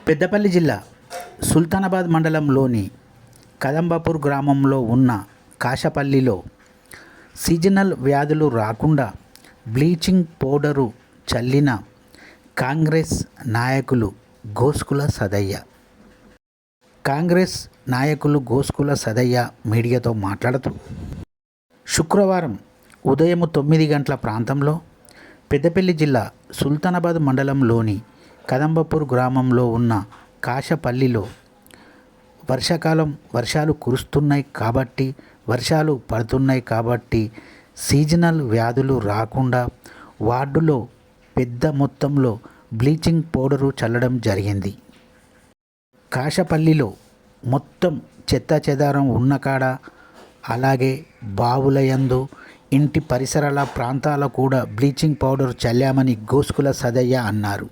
పెద్దపల్లి జిల్లా సుల్తానాబాద్ మండలంలోని కదంబాపూర్ గ్రామంలో ఉన్న కాశపల్లిలో సీజనల్ వ్యాధులు రాకుండా బ్లీచింగ్ పౌడరు చల్లిన కాంగ్రెస్ నాయకులు గోస్కుల సదయ్య. గోస్కుల సదయ్య మీడియాతో మాట్లాడుతూ, శుక్రవారం ఉదయం 9 గంటల ప్రాంతంలో పెద్దపల్లి జిల్లా సుల్తానాబాద్ మండలంలోని కదంబాపూర్ గ్రామంలో ఉన్న కాశపల్లిలో వర్షాలు పడుతున్నాయి కాబట్టి సీజనల్ వ్యాధులు రాకుండా వార్డులో పెద్ద మొత్తంలో బ్లీచింగ్ పౌడరు చల్లడం జరిగింది. కాశపల్లిలో మొత్తం చెత్తాచెదారం ఉన్న కాడ, అలాగే బావులయందు, ఇంటి పరిసరాల ప్రాంతాల కూడా బ్లీచింగ్ పౌడర్ చల్లామని గోస్కుల సదయ్య అన్నారు.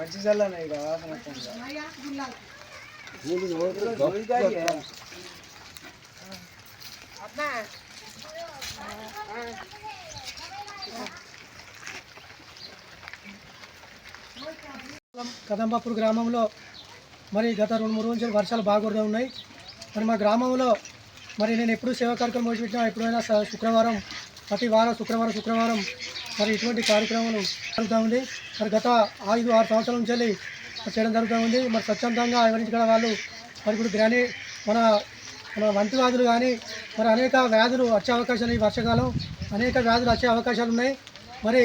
మంచి చల్లనే ఇక వాసన కదంబాపూర్ గ్రామంలో మరి గత 2-3 రోజుల నుంచి వర్షాలు బాగా కురుతూ ఉన్నాయి. మరి మా గ్రామంలో మరి నేను ఎప్పుడు సేవా కార్యక్రమం మొదలుపెట్టినా ఎప్పుడైనా శుక్రవారం, ప్రతి వారం శుక్రవారం మరి ఇటువంటి కార్యక్రమాలు జరుగుతూ ఉంది. మరి గత 5-6 సంవత్సరాల నుంచి చేయడం జరుగుతూ ఉంది. మరి స్వచ్ఛందంగా ఎవరించుకున్న వాళ్ళు మరి ఇప్పుడు మన వంటి వ్యాధులు కానీ మరి అనేక వ్యాధులు వచ్చే అవకాశాలు, ఈ వర్షాకాలం అనేక వ్యాధులు వచ్చే అవకాశాలు ఉన్నాయి. మరి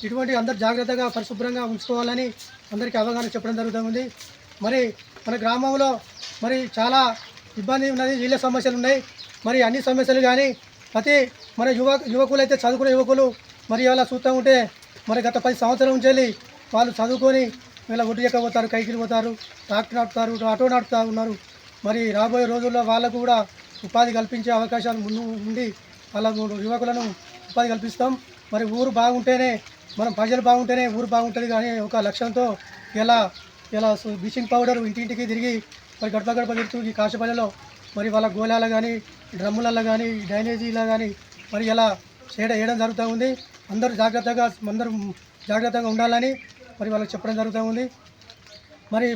ఇటువంటి అందరు జాగ్రత్తగా పరిశుభ్రంగా ఉంచుకోవాలని అందరికీ అవగాహన చెప్పడం జరుగుతుంది. మరి మన గ్రామంలో మరి చాలా ఇబ్బంది ఉన్నది, నీళ్ళ సమస్యలు ఉన్నాయి. మరి అన్ని సమస్యలు కానీ మన యువకులు అయితే చదువుకునే యువకులు మరి ఇలా చూస్తూ ఉంటే మరి గత 10 సంవత్సరాల నుంచి వాళ్ళు చదువుకొని ఇలా ఒడ్డు ఎక్కబోతారు, కైకిలు పోతారు, ట్రాక్టర్ నడుపుతారు, ఆటో నడుపుతూ ఉన్నారు. మరి రాబోయే రోజుల్లో వాళ్ళకు కూడా ఉపాధి కల్పించే అవకాశాలు ముందు ఉండి వాళ్ళ యువకులను ఉపాధి కల్పిస్తాం. మరి ఊరు బాగుంటేనే, మనం ప్రజలు బాగుంటేనే ఊరు బాగుంటుంది కానీ ఒక లక్ష్యంతో ఇలా బ్లీచింగ్ పౌడర్ ఇంటింటికి తిరిగి మరి గడప తిరుగుతూ ఈ కాశపల్లిలో మరి వాళ్ళ గోళాలు కానీ, డ్రమ్ములలో కానీ, డ్రైనేజీలో కానీ మరి ఇలా చేయడం జరుగుతూ ఉంది. అందరూ జాగ్రత్తగా ఉండాలని మరి వాళ్ళకి చెప్పడం జరుగుతూ ఉంది. మరి